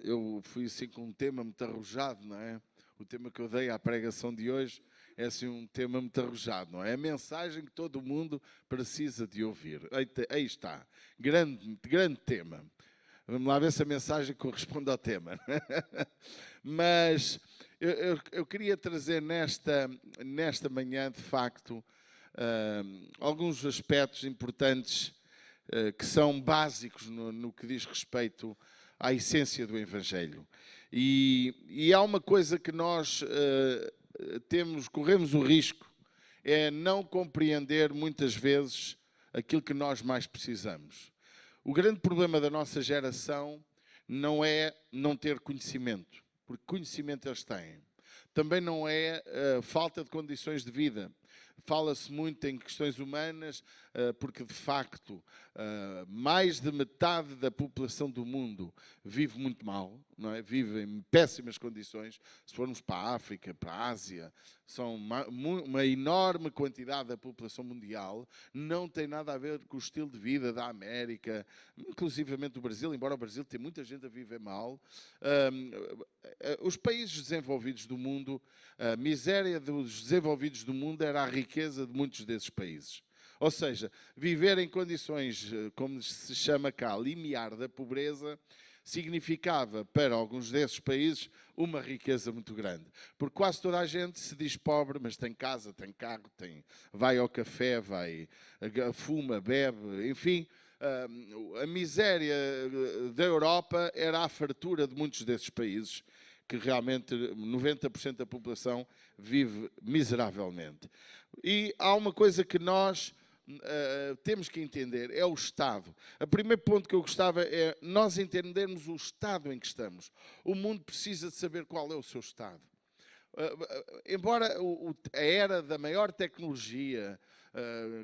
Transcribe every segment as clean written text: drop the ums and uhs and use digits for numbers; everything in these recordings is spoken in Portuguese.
eu fui assim com um tema muito arrojado, não é? O tema que eu dei à pregação de hoje é assim um tema muito arrojado, não é? A mensagem que todo mundo precisa de ouvir. Aí está, grande tema. Vamos lá ver se a mensagem corresponde ao tema. Mas eu queria trazer nesta manhã, de facto, alguns aspectos importantes que são básicos no que diz respeito à essência do Evangelho. E há uma coisa que nós corremos o risco, é não compreender muitas vezes aquilo que nós mais precisamos. O grande problema da nossa geração não é não ter conhecimento, porque conhecimento eles têm. Também não é falta de condições de vida. Fala-se muito em questões humanas, porque de facto mais de metade da população do mundo vive muito mal, não é? Vive em péssimas condições. Se formos para a África, para a Ásia, são uma enorme quantidade da população mundial. Não tem nada a ver com o estilo de vida da América, inclusivamente do Brasil, embora o Brasil tenha muita gente a viver mal. Os países desenvolvidos do mundo, a miséria dos desenvolvidos do mundo era a riqueza de muitos desses países. Ou seja, viver em condições, como se chama cá, limiar da pobreza, significava para alguns desses países uma riqueza muito grande. Porque quase toda a gente se diz pobre, mas tem casa, tem carro, vai ao café, fuma, bebe, enfim. A miséria da Europa era a fartura de muitos desses países, que realmente 90% da população vive miseravelmente. E há uma coisa que nós temos que entender, é o Estado. O primeiro ponto que eu gostava é nós entendermos o Estado em que estamos. O mundo precisa de saber qual é o seu Estado. Embora a era da maior tecnologia,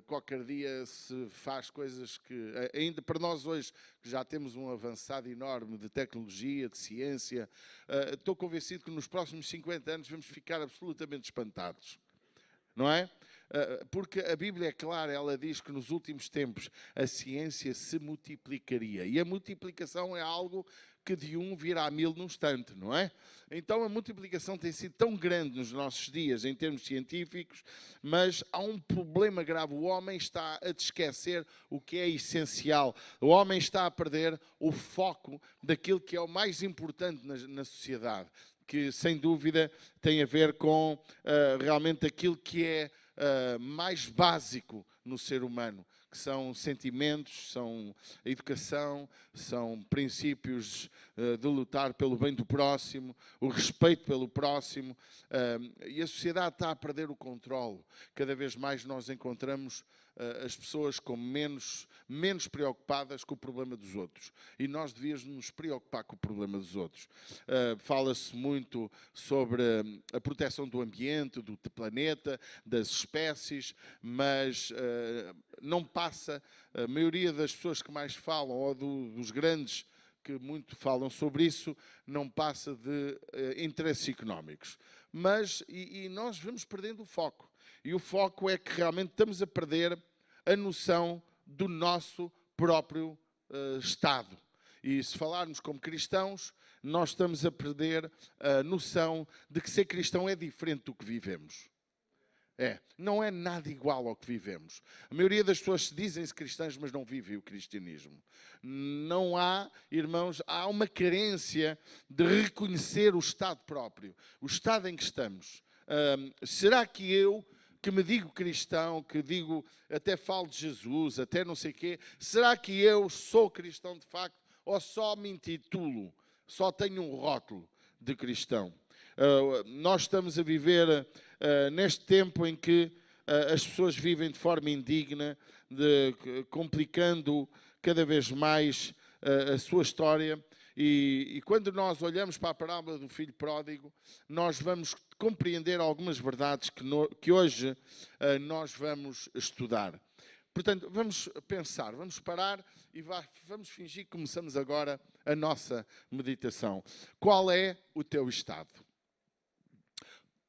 qualquer dia se faz coisas que, ainda para nós hoje, que já temos um avançado enorme de tecnologia, de ciência, estou convencido que nos próximos 50 anos vamos ficar absolutamente espantados. Não é? Porque a Bíblia é clara, ela diz que nos últimos tempos a ciência se multiplicaria. E a multiplicação é algo que de 1 virá a 1000 num instante, não é? Então a multiplicação tem sido tão grande nos nossos dias em termos científicos, mas há um problema grave. O homem está a esquecer o que é essencial. O homem está a perder o foco daquilo que é o mais importante na sociedade, que sem dúvida tem a ver com realmente aquilo que é mais básico no ser humano, que são sentimentos, são a educação, são princípios de lutar pelo bem do próximo, o respeito pelo próximo, e a sociedade está a perder o controle. Cada vez mais nós encontramos as pessoas como menos preocupadas com o problema dos outros. E nós devíamos nos preocupar com o problema dos outros. Fala-se muito sobre a proteção do ambiente, do planeta, das espécies, mas não passa, a maioria das pessoas que mais falam, ou dos grandes que muito falam sobre isso, não passa de interesses económicos. Mas, e nós vamos perdendo o foco. E o foco é que realmente estamos a perder a noção do nosso próprio Estado. E se falarmos como cristãos, nós estamos a perder a noção de que ser cristão é diferente do que vivemos. Não é nada igual ao que vivemos. A maioria das pessoas se dizem-se cristãs, mas não vivem o cristianismo. Não há, irmãos, há uma carência de reconhecer o Estado próprio, o Estado em que estamos. Será que eu, que me digo cristão, que digo, até falo de Jesus, até não sei o quê, será que eu sou cristão de facto ou só me intitulo, só tenho um rótulo de cristão? Nós estamos a viver neste tempo em que as pessoas vivem de forma indigna, complicando cada vez mais a sua história. E quando nós olhamos para a parábola do filho pródigo, nós vamos compreender algumas verdades que hoje nós vamos estudar. Portanto, vamos pensar, vamos parar e vamos fingir que começamos agora a nossa meditação. Qual é o teu estado?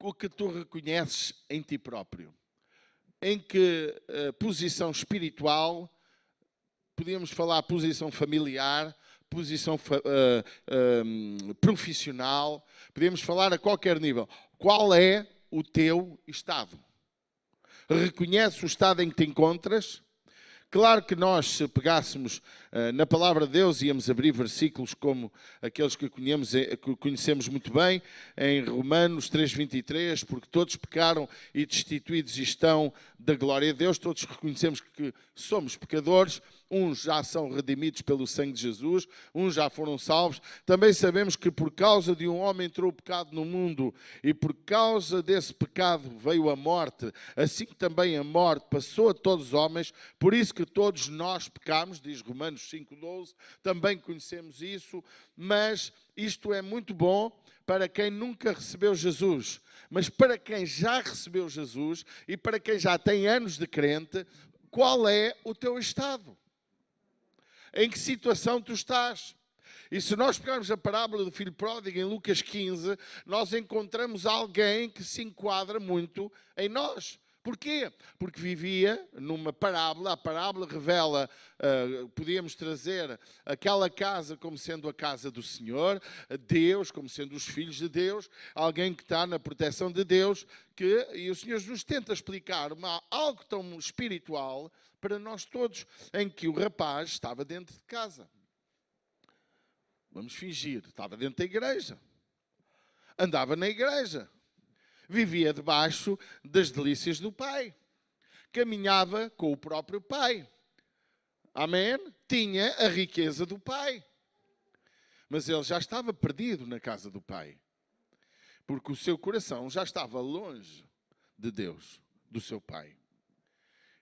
O que tu reconheces em ti próprio? Em que posição espiritual podíamos falar posição familiar, posição profissional, podíamos falar a qualquer nível. Qual é o teu estado? Reconhece o estado em que te encontras? Claro que nós, se pegássemos na palavra de Deus, íamos abrir versículos como aqueles que conhecemos muito bem, em Romanos 3,23, porque todos pecaram e destituídos estão da glória de Deus, todos reconhecemos que somos pecadores, uns já são redimidos pelo sangue de Jesus, uns já foram salvos. Também sabemos que por causa de um homem entrou o pecado no mundo e por causa desse pecado veio a morte, assim que também a morte passou a todos os homens, por isso que todos nós pecamos, diz Romanos 5,12, também conhecemos isso, mas isto é muito bom para quem nunca recebeu Jesus. Mas para quem já recebeu Jesus e para quem já tem anos de crente, qual é o teu estado? Em que situação tu estás? E se nós pegarmos a parábola do filho pródigo em Lucas 15, nós encontramos alguém que se enquadra muito em nós. Porquê? Porque vivia numa parábola, a parábola revela, podíamos trazer aquela casa como sendo a casa do Senhor, Deus como sendo os filhos de Deus, alguém que está na proteção de Deus, e o Senhor nos tenta explicar algo tão espiritual para nós todos, em que o rapaz estava dentro de casa. Vamos fingir, estava dentro da igreja, andava na igreja, vivia debaixo das delícias do Pai, caminhava com o próprio Pai, amém? Tinha a riqueza do Pai, mas ele já estava perdido na casa do Pai, porque o seu coração já estava longe de Deus, do seu Pai.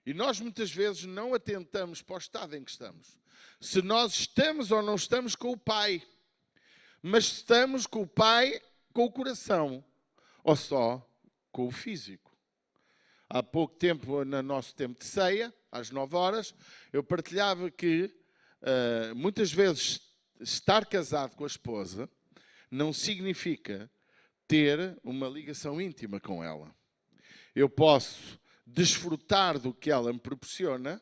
E nós muitas vezes não atentamos para o estado em que estamos. Se nós estamos ou não estamos com o Pai, mas estamos com o Pai com o coração, ou só com o físico. Há pouco tempo, no nosso tempo de ceia, às 9 horas, eu partilhava que muitas vezes estar casado com a esposa não significa ter uma ligação íntima com ela. Eu posso desfrutar do que ela me proporciona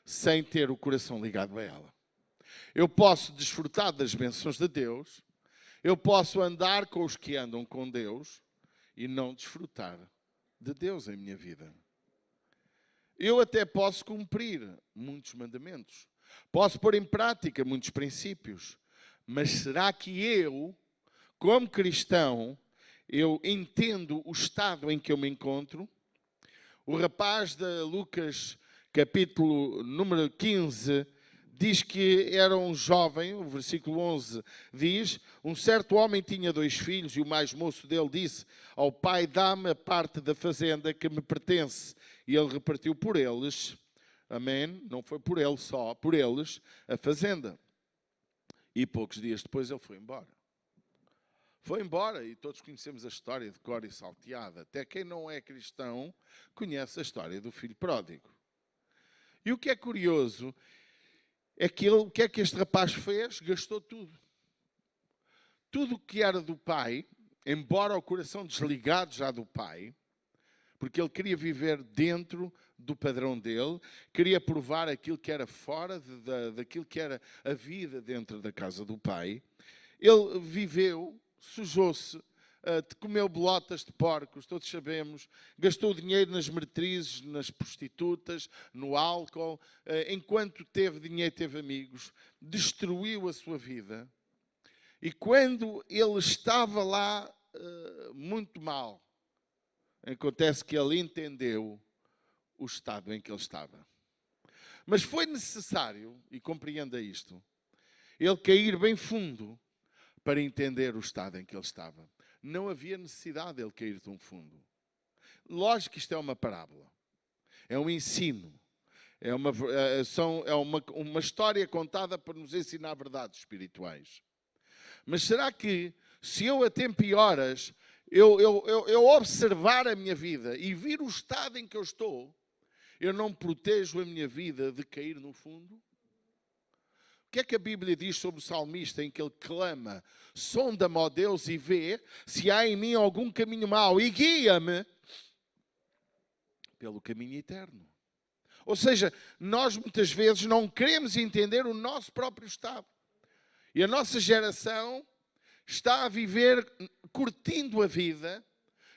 sem ter o coração ligado a ela. Eu posso desfrutar das bênçãos de Deus, eu posso andar com os que andam com Deus e não desfrutar de Deus em minha vida. Eu até posso cumprir muitos mandamentos, posso pôr em prática muitos princípios, mas será que eu, como cristão, eu entendo o estado em que eu me encontro? O rapaz de Lucas, capítulo número 15, diz que era um jovem, o versículo 11 diz, um certo homem tinha 2 filhos e o mais moço dele disse ao pai, dá-me a parte da fazenda que me pertence. E ele repartiu por eles, amém, não foi por ele só, por eles, a fazenda. E poucos dias depois ele foi embora. Foi embora e todos conhecemos a história de cor e salteada. Até quem não é cristão conhece a história do filho pródigo. E o que é curioso é que o que é que este rapaz fez? Gastou tudo. Tudo o que era do pai, embora o coração desligado já do pai, porque ele queria viver dentro do padrão dele, queria provar aquilo que era fora daquilo que era a vida dentro da casa do pai. Ele viveu, sujou-se, comeu bolotas de porcos, todos sabemos, gastou dinheiro nas meretrizes, nas prostitutas, no álcool, enquanto teve dinheiro, teve amigos, destruiu a sua vida. E quando ele estava lá muito mal, acontece que ele entendeu o estado em que ele estava. Mas foi necessário, e compreenda isto, ele cair bem fundo para entender o estado em que ele estava. Não havia necessidade de ele cair tão fundo. Lógico que isto é uma parábola. É um ensino. É uma história contada para nos ensinar verdades espirituais. Mas será que, se eu a tempo e horas, eu observar a minha vida e vir o estado em que eu estou, eu não protejo a minha vida de cair no fundo? O que é que a Bíblia diz sobre o salmista em que ele clama, sonda-me, ó Deus, e vê se há em mim algum caminho mau e guia-me pelo caminho eterno? Ou seja, nós muitas vezes não queremos entender o nosso próprio estado. E a nossa geração está a viver curtindo a vida,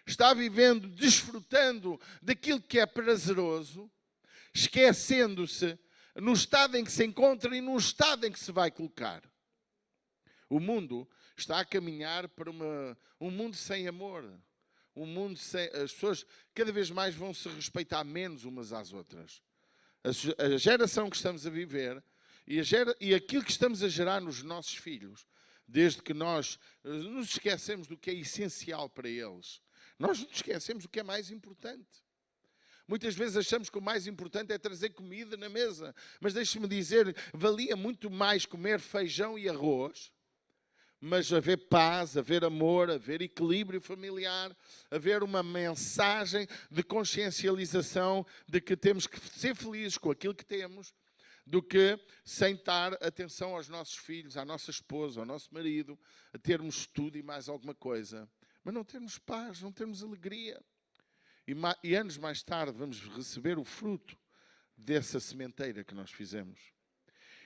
está vivendo, desfrutando daquilo que é prazeroso, esquecendo-se no estado em que se encontra e no estado em que se vai colocar. O mundo está a caminhar para um mundo sem amor. Um mundo sem, as pessoas cada vez mais vão se respeitar menos umas às outras. A geração que estamos a viver e aquilo que estamos a gerar nos nossos filhos, desde que nós nos esquecemos do que é essencial para eles, nós nos esquecemos do que é mais importante. Muitas vezes achamos que o mais importante é trazer comida na mesa, mas deixe-me dizer, valia muito mais comer feijão e arroz, mas haver paz, haver amor, haver equilíbrio familiar, haver uma mensagem de consciencialização de que temos que ser felizes com aquilo que temos, do que sem dar atenção aos nossos filhos, à nossa esposa, ao nosso marido, a termos tudo e mais alguma coisa, mas não termos paz, não termos alegria. E anos mais tarde vamos receber o fruto dessa sementeira que nós fizemos.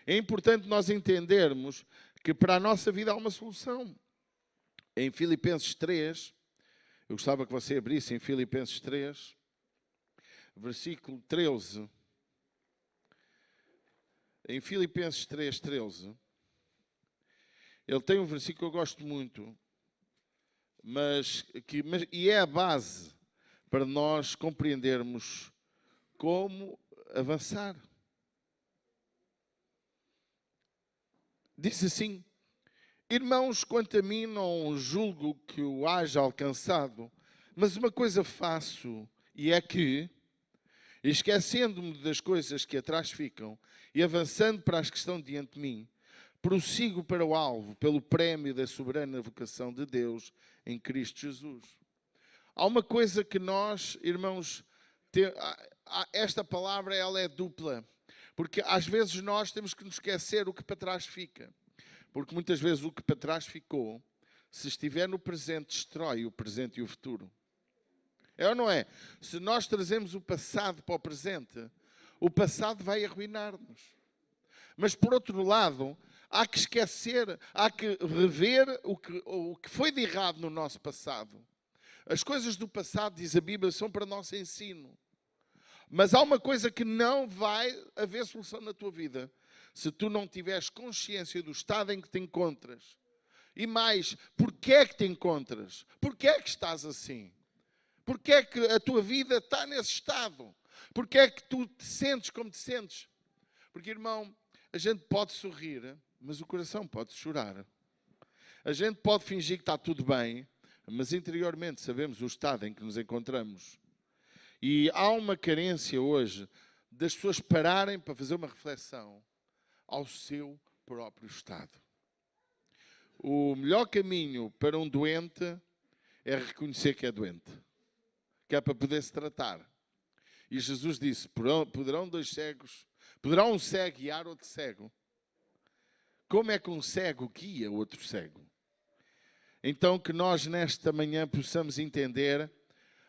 É importante nós entendermos que para a nossa vida há uma solução. Em Filipenses 3, eu gostava que você abrisse em Filipenses 3, versículo 13. Em Filipenses 3, 13, ele tem um versículo que eu gosto muito, e é a base para nós compreendermos como avançar. Diz assim: irmãos, quanto a mim não julgo que o haja alcançado, mas uma coisa faço, e é que, esquecendo-me das coisas que atrás ficam e avançando para as que estão diante de mim, prossigo para o alvo, pelo prémio da soberana vocação de Deus em Cristo Jesus. Há uma coisa que nós, irmãos, esta palavra ela é dupla, porque às vezes nós temos que nos esquecer o que para trás fica, porque muitas vezes o que para trás ficou, se estiver no presente, destrói o presente e o futuro. É ou não é? Se nós trazemos o passado para o presente, o passado vai arruinar-nos. Mas, por outro lado, há que esquecer, há que rever o que foi de errado no nosso passado. As coisas do passado, diz a Bíblia, são para nosso ensino. Mas há uma coisa que não vai haver solução na tua vida, se tu não tiveres consciência do estado em que te encontras. E mais, porquê é que te encontras? Porquê é que estás assim? Porquê é que a tua vida está nesse estado? Porquê é que tu te sentes como te sentes? Porque, irmão, a gente pode sorrir, mas o coração pode chorar. A gente pode fingir que está tudo bem, mas interiormente sabemos o estado em que nos encontramos. E há uma carência hoje das pessoas pararem para fazer uma reflexão ao seu próprio estado. O melhor caminho para um doente é reconhecer que é doente, que é para poder se tratar. E Jesus disse, poderá um cego guiar outro cego? Como é que um cego guia outro cego? Então que nós nesta manhã possamos entender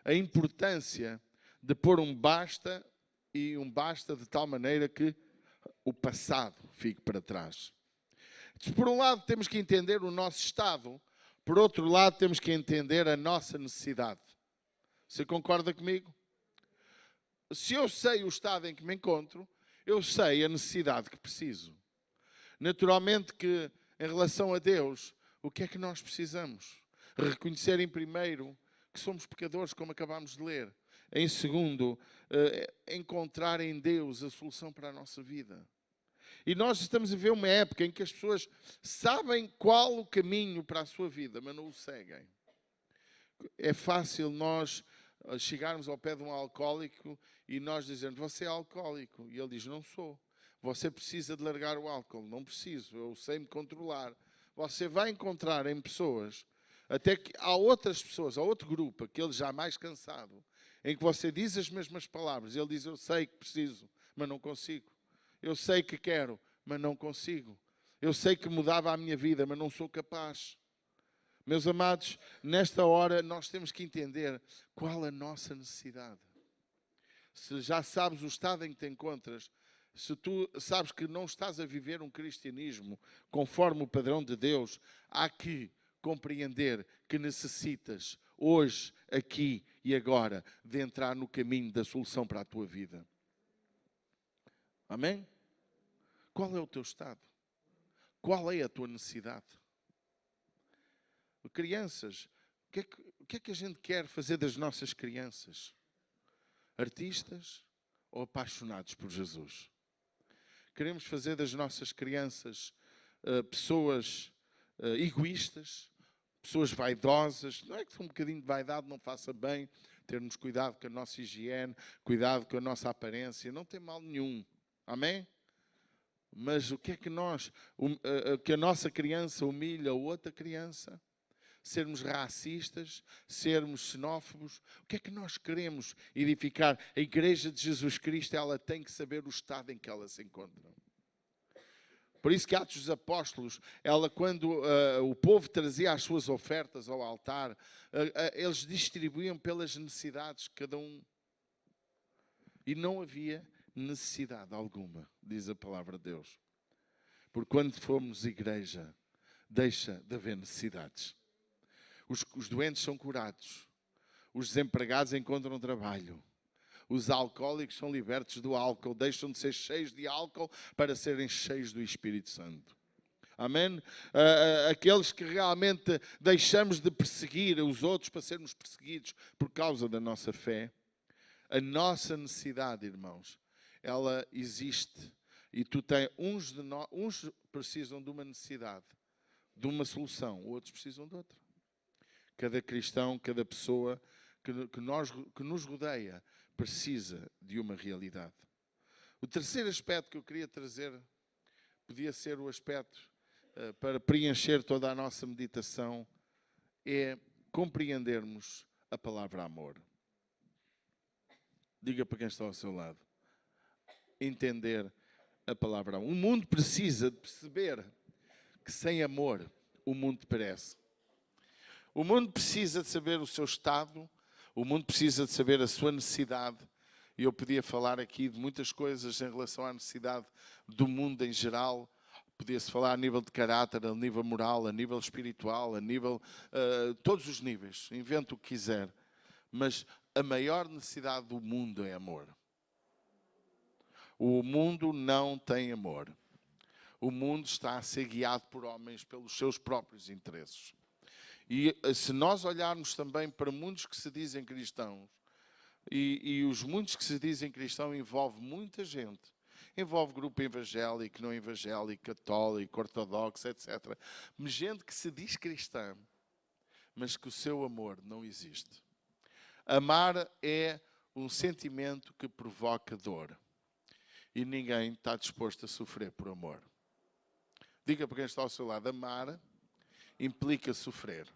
a importância de pôr um basta e um basta de tal maneira que o passado fique para trás. Por um lado temos que entender o nosso estado, por outro lado temos que entender a nossa necessidade. Você concorda comigo? Se eu sei o estado em que me encontro, eu sei a necessidade que preciso. Naturalmente que, em relação a Deus, o que é que nós precisamos? Reconhecer em primeiro que somos pecadores, como acabámos de ler. Em segundo, encontrar em Deus a solução para a nossa vida. E nós estamos a ver uma época em que as pessoas sabem qual o caminho para a sua vida, mas não o seguem. É fácil nós chegarmos ao pé de um alcoólico e nós dizermos, você é alcoólico. E ele diz, não sou. Você precisa de largar o álcool. Não preciso, eu sei me controlar. Você vai encontrar em pessoas, até que há outras pessoas, há outro grupo, aquele já mais cansado, em que você diz as mesmas palavras. Ele diz, eu sei que preciso, mas não consigo. Eu sei que quero, mas não consigo. Eu sei que mudava a minha vida, mas não sou capaz. Meus amados, nesta hora nós temos que entender qual a nossa necessidade. se já sabes o estado em que te encontras, se tu sabes que não estás a viver um cristianismo conforme o padrão de Deus, há que compreender que necessitas, hoje, aqui e agora, de entrar no caminho da solução para a tua vida. Amém? Qual é o teu estado? Qual é a tua necessidade? Crianças, o que é que a gente quer fazer das nossas crianças? Artistas ou apaixonados por Jesus? Queremos fazer das nossas crianças pessoas egoístas, pessoas vaidosas. Não é que um bocadinho de vaidade não faça bem, termos cuidado com a nossa higiene, cuidado com a nossa aparência, não tem mal nenhum. Amém? Mas o que é que que a nossa criança humilha outra criança? Sermos racistas, sermos xenófobos. O que é que nós queremos edificar? A Igreja de Jesus Cristo, ela tem que saber o estado em que ela se encontra. Por isso que Atos dos Apóstolos, quando o povo trazia as suas ofertas ao altar, eles distribuíam pelas necessidades de cada um. E não havia necessidade alguma, diz a palavra de Deus. Porque quando formos igreja, deixa de haver necessidades. Os doentes são curados. Os desempregados encontram trabalho. Os alcoólicos são libertos do álcool. Deixam de ser cheios de álcool para serem cheios do Espírito Santo. Amém? Aqueles que realmente deixamos de perseguir os outros para sermos perseguidos por causa da nossa fé. A nossa necessidade, irmãos, ela existe. E uns precisam de uma necessidade, de uma solução. Outros precisam de outra. Cada cristão, cada pessoa que nos rodeia precisa de uma realidade. O terceiro aspecto que eu queria trazer podia ser o aspecto para preencher toda a nossa meditação, é compreendermos a palavra amor. Diga para quem está ao seu lado. Entender a palavra amor. O mundo precisa de perceber que sem amor o mundo perece. O mundo precisa de saber o seu estado, o mundo precisa de saber a sua necessidade. E eu podia falar aqui de muitas coisas em relação à necessidade do mundo em geral. Podia-se falar a nível de caráter, a nível moral, a nível espiritual, a nível... todos os níveis. Invente o que quiser. Mas a maior necessidade do mundo é amor. O mundo não tem amor. O mundo está a ser guiado por homens pelos seus próprios interesses. E se nós olharmos também para muitos que se dizem cristãos, e os muitos que se dizem cristãos envolve muita gente. Envolve grupo evangélico, não evangélico, católico, ortodoxo, etc. Gente que se diz cristã, mas que o seu amor não existe. Amar é um sentimento que provoca dor. E ninguém está disposto a sofrer por amor. Diga para quem está ao seu lado, amar implica sofrer.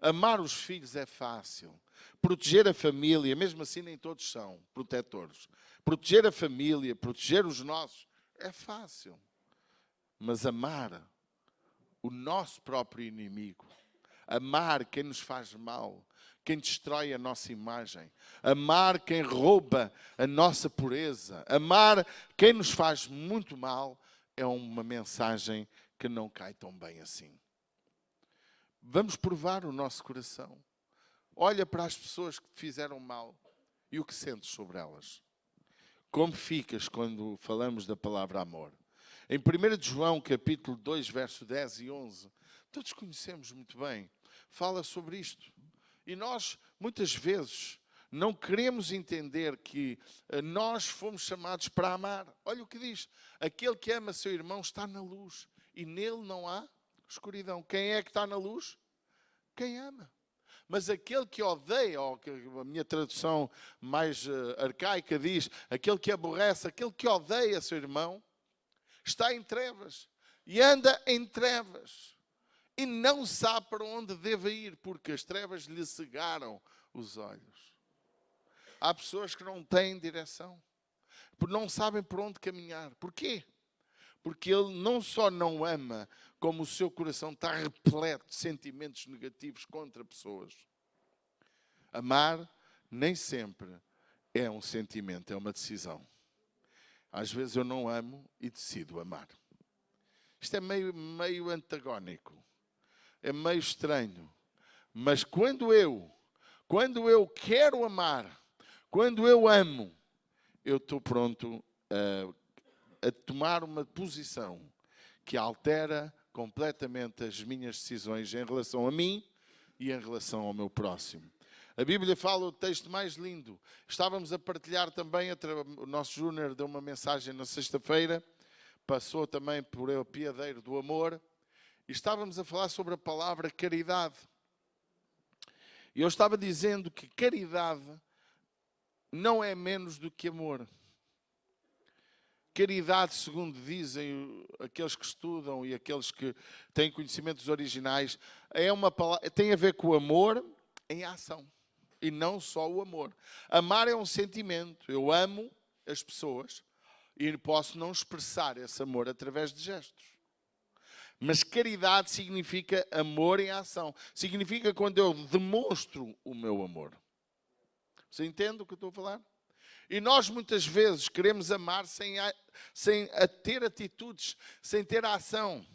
Amar os filhos é fácil. Proteger a família, mesmo assim nem todos são protetores. Proteger a família, proteger os nossos, é fácil. Mas amar o nosso próprio inimigo, amar quem nos faz mal, quem destrói a nossa imagem, amar quem rouba a nossa pureza, amar quem nos faz muito mal, é uma mensagem que não cai tão bem assim. Vamos provar o nosso coração. Olha para as pessoas que te fizeram mal e o que sentes sobre elas. Como ficas quando falamos da palavra amor? Em 1 João, capítulo 2, verso 10 e 11, todos conhecemos muito bem, fala sobre isto. E nós, muitas vezes, não queremos entender que nós fomos chamados para amar. Olha o que diz. Aquele que ama seu irmão está na luz e nele não há escuridão. Quem é que está na luz? Quem ama. Mas aquele que odeia, ou a minha tradução mais arcaica diz, aquele que aborrece, aquele que odeia seu irmão, está em trevas e anda em trevas e não sabe para onde deve ir, porque as trevas lhe cegaram os olhos. Há pessoas que não têm direção, porque não sabem por onde caminhar. Porquê? Porque ele não só não ama, como o seu coração está repleto de sentimentos negativos contra pessoas. Amar nem sempre é um sentimento, é uma decisão. Às vezes eu não amo e decido amar. Isto é meio antagónico, é meio estranho. Mas quando eu quero amar, quando eu amo, eu estou pronto a tomar uma posição que altera completamente as minhas decisões em relação a mim e em relação ao meu próximo. A Bíblia fala o texto mais lindo. Estávamos a partilhar também, o nosso Júnior deu uma mensagem na sexta-feira, passou também por o piadeiro do amor, e estávamos a falar sobre a palavra caridade. E eu estava dizendo que caridade não é menos do que amor. Caridade, segundo dizem aqueles que estudam e aqueles que têm conhecimentos originais, é uma palavra, tem a ver com o amor em ação. E não só o amor. Amar é um sentimento. Eu amo as pessoas e posso não expressar esse amor através de gestos. Mas caridade significa amor em ação. Significa quando eu demonstro o meu amor. Você entende o que eu estou a falar? E nós muitas vezes queremos amar sem ter atitudes, sem ter ação.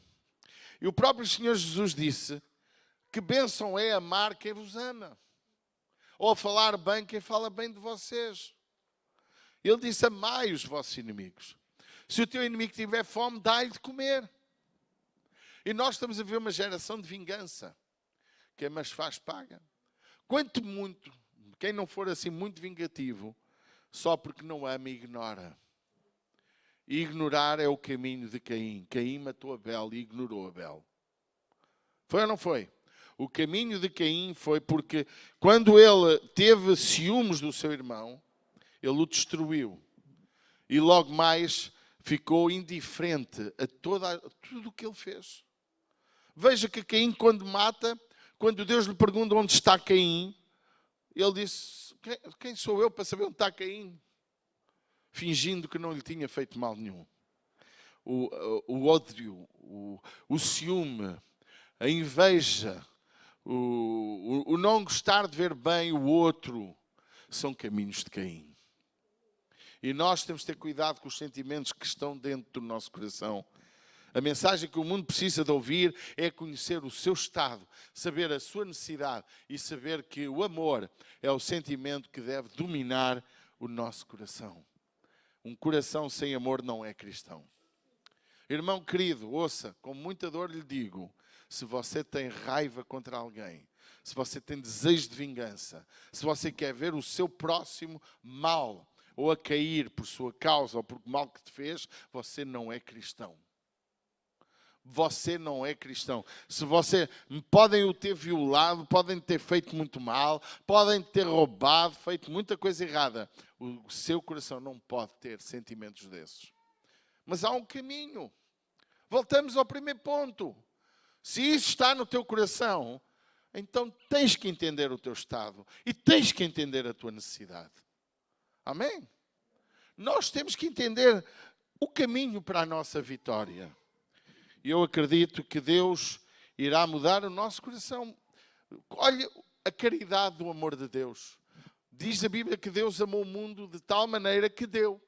E o próprio Senhor Jesus disse que bênção é amar quem vos ama. Ou falar bem quem fala bem de vocês. Ele disse, amai os vossos inimigos. Se o teu inimigo tiver fome, dá-lhe de comer. E nós estamos a ver uma geração de vingança. Quem mais faz, paga. Quanto muito, quem não for assim muito vingativo, só porque não ama, ignora. E ignorar é o caminho de Caim. Caim matou Abel e ignorou Abel. Foi ou não foi? O caminho de Caim foi porque quando ele teve ciúmes do seu irmão, ele o destruiu. E logo mais ficou indiferente a tudo o que ele fez. Veja que Caim, quando mata, quando Deus lhe pergunta onde está Caim, ele disse, quem sou eu para saber onde está Caim? Fingindo que não lhe tinha feito mal nenhum. O ódio, o ciúme, a inveja, o não gostar de ver bem o outro, são caminhos de Caim. E nós temos de ter cuidado com os sentimentos que estão dentro do nosso coração. A mensagem que o mundo precisa de ouvir é conhecer o seu estado, saber a sua necessidade e saber que o amor é o sentimento que deve dominar o nosso coração. Um coração sem amor não é cristão. Irmão querido, ouça, com muita dor lhe digo, se você tem raiva contra alguém, se você tem desejo de vingança, se você quer ver o seu próximo mal ou a cair por sua causa ou por mal que te fez, você não é cristão. Você não é cristão. Se podem o ter violado, podem ter feito muito mal, podem ter roubado, feito muita coisa errada. O seu coração não pode ter sentimentos desses. Mas há um caminho. Voltamos ao primeiro ponto. Se isso está no teu coração, então tens que entender o teu estado e tens que entender a tua necessidade. Amém? Nós temos que entender o caminho para a nossa vitória. E eu acredito que Deus irá mudar o nosso coração. Olha a caridade do amor de Deus. Diz a Bíblia que Deus amou o mundo de tal maneira que deu.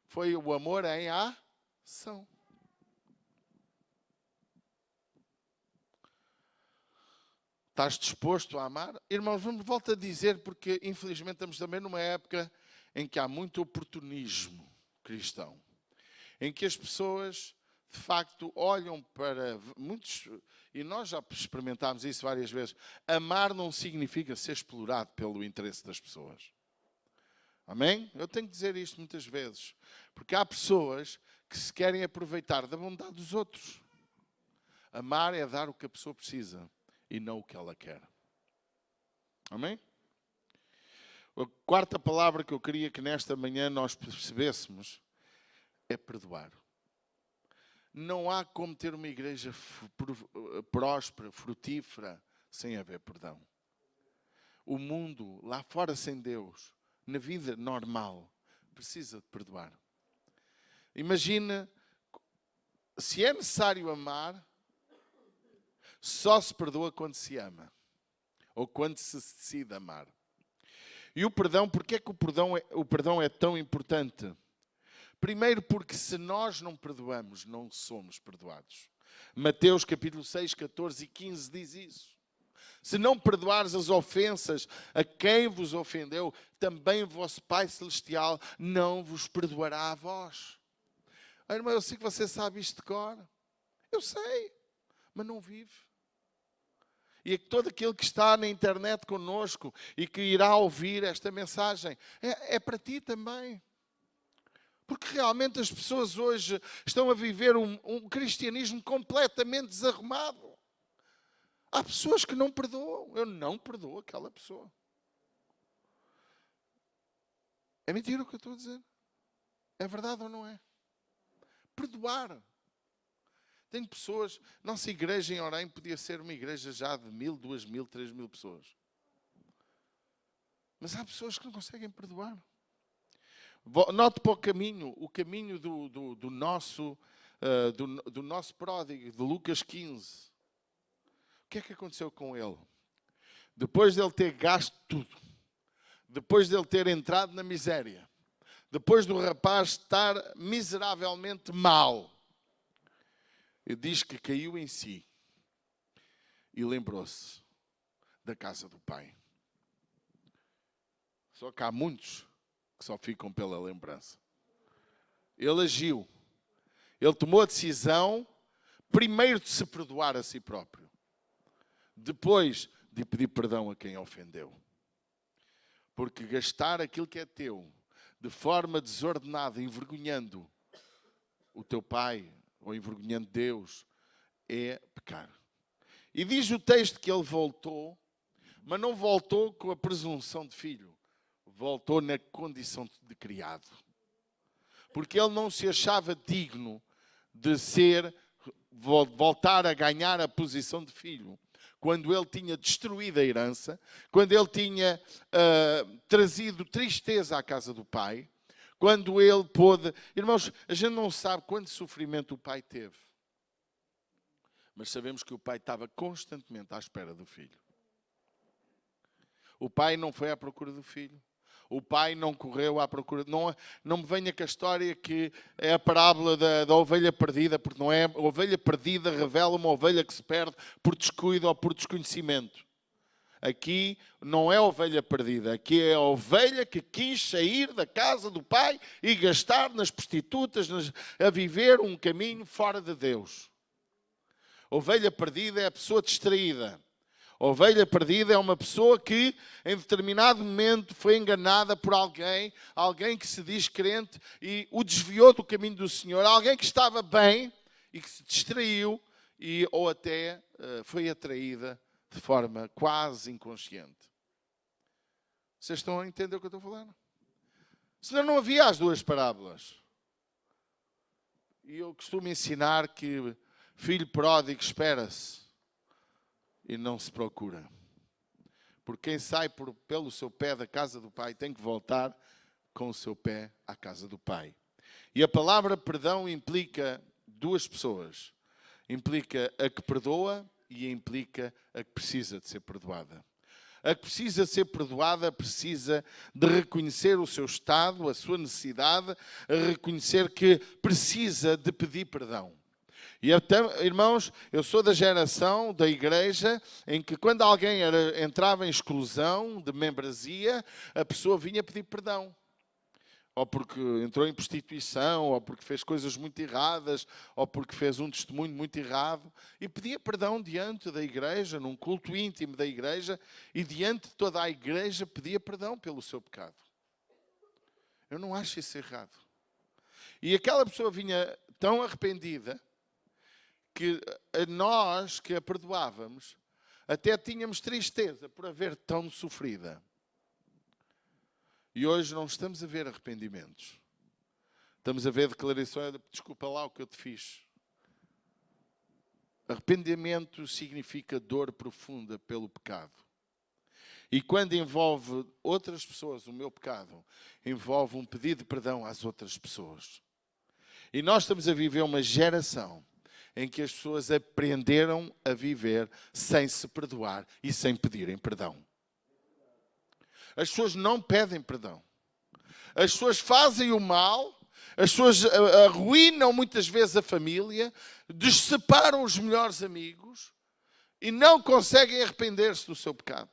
Foi o amor em ação. Estás disposto a amar? Irmãos, volto a dizer, porque infelizmente estamos também numa época em que há muito oportunismo cristão. Em que as pessoas, de facto, olham para muitos... E nós já experimentámos isso várias vezes. Amar não significa ser explorado pelo interesse das pessoas. Amém? Eu tenho que dizer isto muitas vezes. Porque há pessoas que se querem aproveitar da bondade dos outros. Amar é dar o que a pessoa precisa e não o que ela quer. Amém? A quarta palavra que eu queria que nesta manhã nós percebêssemos é perdoar. Não há como ter uma igreja próspera, frutífera, sem haver perdão. O mundo, lá fora sem Deus, na vida normal, precisa de perdoar. Imagina, se é necessário amar, só se perdoa quando se ama. Ou quando se decide amar. E o perdão, porquê é que o perdão é tão importante? Primeiro porque se nós não perdoamos, não somos perdoados. Mateus capítulo 6, 14 e 15 diz isso. Se não perdoares as ofensas a quem vos ofendeu, também o vosso Pai Celestial não vos perdoará a vós. Irmão, eu sei que você sabe isto de cor. Eu sei, mas não vive. E todo aquele que está na internet connosco e que irá ouvir esta mensagem, é para ti também. Porque realmente as pessoas hoje estão a viver um cristianismo completamente desarrumado. Há pessoas que não perdoam. Eu não perdoo aquela pessoa. É mentira o que eu estou a dizer. É verdade ou não é? Perdoar. Tenho pessoas, nossa igreja em Orem podia ser uma igreja já de 1.000, 2.000, 3.000 pessoas. Mas há pessoas que não conseguem perdoar. Note para o caminho do nosso pródigo, de Lucas 15. O que é que aconteceu com ele? Depois de ele ter gasto tudo, depois de ele ter entrado na miséria, depois do rapaz estar miseravelmente mal, ele diz que caiu em si e lembrou-se da casa do pai. Só que há muitos que só ficam pela lembrança. Ele agiu. Ele tomou a decisão, primeiro de se perdoar a si próprio. Depois de pedir perdão a quem ofendeu. Porque gastar aquilo que é teu de forma desordenada, envergonhando o teu pai ou envergonhando Deus, é pecar. E diz o texto que ele voltou, mas não voltou com a presunção de filho. Voltou na condição de criado. Porque ele não se achava digno de voltar a ganhar a posição de filho. Quando ele tinha destruído a herança, quando ele tinha trazido tristeza à casa do pai, quando ele pôde... Irmãos, a gente não sabe quanto sofrimento o pai teve. Mas sabemos que o pai estava constantemente à espera do filho. O pai não foi à procura do filho. O pai não correu à procura... Não me venha com a história que é a parábola da ovelha perdida, porque não é. A ovelha perdida revela uma ovelha que se perde por descuido ou por desconhecimento. Aqui não é a ovelha perdida. Aqui é a ovelha que quis sair da casa do pai e gastar nas prostitutas, a viver um caminho fora de Deus. A ovelha perdida é a pessoa distraída. A ovelha perdida é uma pessoa que, em determinado momento, foi enganada por alguém que se diz crente e o desviou do caminho do Senhor, alguém que estava bem e que se distraiu ou até foi atraída de forma quase inconsciente. Vocês estão a entender o que eu estou falando? Senão não havia as duas parábolas. E eu costumo ensinar que filho pródigo espera-se e não se procura. Porque quem sai pelo seu pé da casa do pai tem que voltar com o seu pé à casa do pai. E a palavra perdão implica duas pessoas. Implica a que perdoa e implica a que precisa de ser perdoada. A que precisa ser perdoada precisa de reconhecer o seu estado, a sua necessidade, a reconhecer que precisa de pedir perdão. E até, irmãos, eu sou da geração da igreja em que quando alguém entrava em exclusão de membresia, a pessoa vinha pedir perdão. Ou porque entrou em prostituição, ou porque fez coisas muito erradas, ou porque fez um testemunho muito errado. E pedia perdão diante da igreja, num culto íntimo da igreja, e diante de toda a igreja pedia perdão pelo seu pecado. Eu não acho isso errado. E aquela pessoa vinha tão arrependida, que nós que a perdoávamos, até tínhamos tristeza por a ver tão sofrida. E hoje não estamos a ver arrependimentos. Estamos a ver declarações de desculpa lá o que eu te fiz. Arrependimento significa dor profunda pelo pecado. E quando envolve outras pessoas, o meu pecado, envolve um pedido de perdão às outras pessoas. E nós estamos a viver uma geração em que as pessoas aprenderam a viver sem se perdoar e sem pedirem perdão. As pessoas não pedem perdão. As pessoas fazem o mal, as pessoas arruinam muitas vezes a família, desseparam os melhores amigos e não conseguem arrepender-se do seu pecado.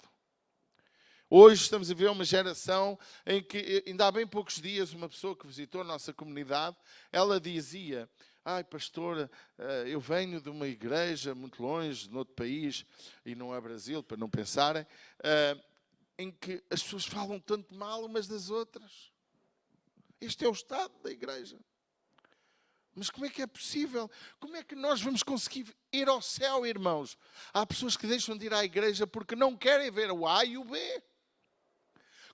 Hoje estamos a ver uma geração em que, ainda há bem poucos dias, uma pessoa que visitou a nossa comunidade, ela dizia: ai, pastora, eu venho de uma igreja muito longe, de outro país, e não é Brasil, para não pensarem, em que as pessoas falam tanto mal umas das outras. Este é o estado da igreja. Mas como é que é possível? Como é que nós vamos conseguir ir ao céu, irmãos? Há pessoas que deixam de ir à igreja porque não querem ver o A e o B.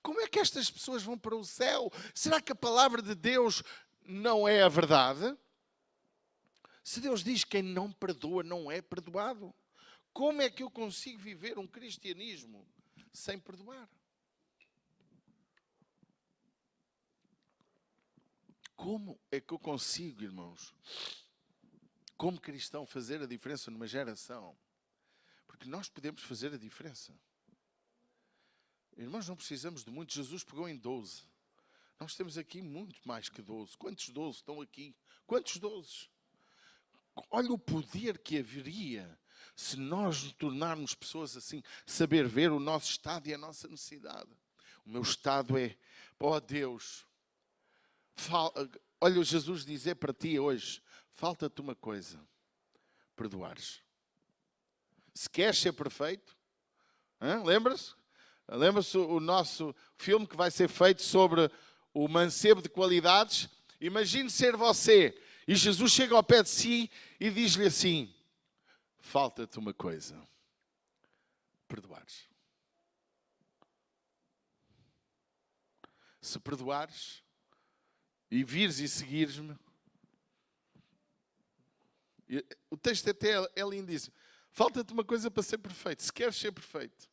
Como é que estas pessoas vão para o céu? Será que a palavra de Deus não é a verdade? Se Deus diz que quem não perdoa não é perdoado, como é que eu consigo viver um cristianismo sem perdoar? Como é que eu consigo, irmãos, como cristão, fazer a diferença numa geração? Porque nós podemos fazer a diferença. Irmãos, não precisamos de muito. Jesus pegou em 12. Nós temos aqui muito mais que 12. Quantos 12 estão aqui? Quantos 12? Olha o poder que haveria se nós nos tornarmos pessoas assim, saber ver o nosso estado e a nossa necessidade. O meu estado é, ó Deus, olha o Jesus dizer para ti hoje, falta-te uma coisa, perdoares. Se queres ser perfeito, lembra-se? Lembra-se o nosso filme que vai ser feito sobre o mancebo de qualidades? Imagine ser você e Jesus chega ao pé de si e diz-lhe assim: falta-te uma coisa, perdoares. Se perdoares e vires e seguires-me, o texto até é lindíssimo. Falta-te uma coisa para ser perfeito, se queres ser perfeito.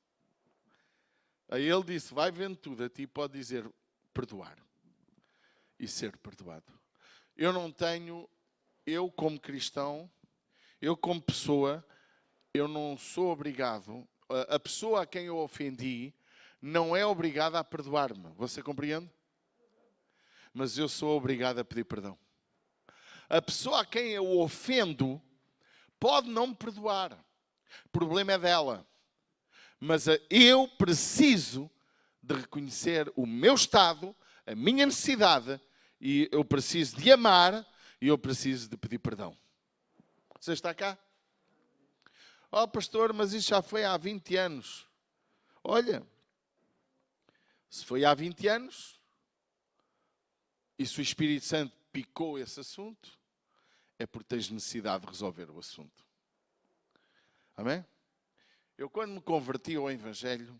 Aí ele disse: vai vendo tudo, a ti pode dizer perdoar e ser perdoado. Eu como cristão, eu como pessoa, eu não sou obrigado, a pessoa a quem eu ofendi não é obrigada a perdoar-me. Você compreende? Mas eu sou obrigado a pedir perdão. A pessoa a quem eu ofendo pode não me perdoar. O problema é dela. Mas eu preciso de reconhecer o meu estado, a minha necessidade, e eu preciso de amar, e eu preciso de pedir perdão. Você está cá? Oh, pastor, mas isso já foi há 20 anos. Olha, se foi há 20 anos, e se o Espírito Santo picou esse assunto, é porque tens necessidade de resolver o assunto. Amém? Eu, quando me converti ao Evangelho,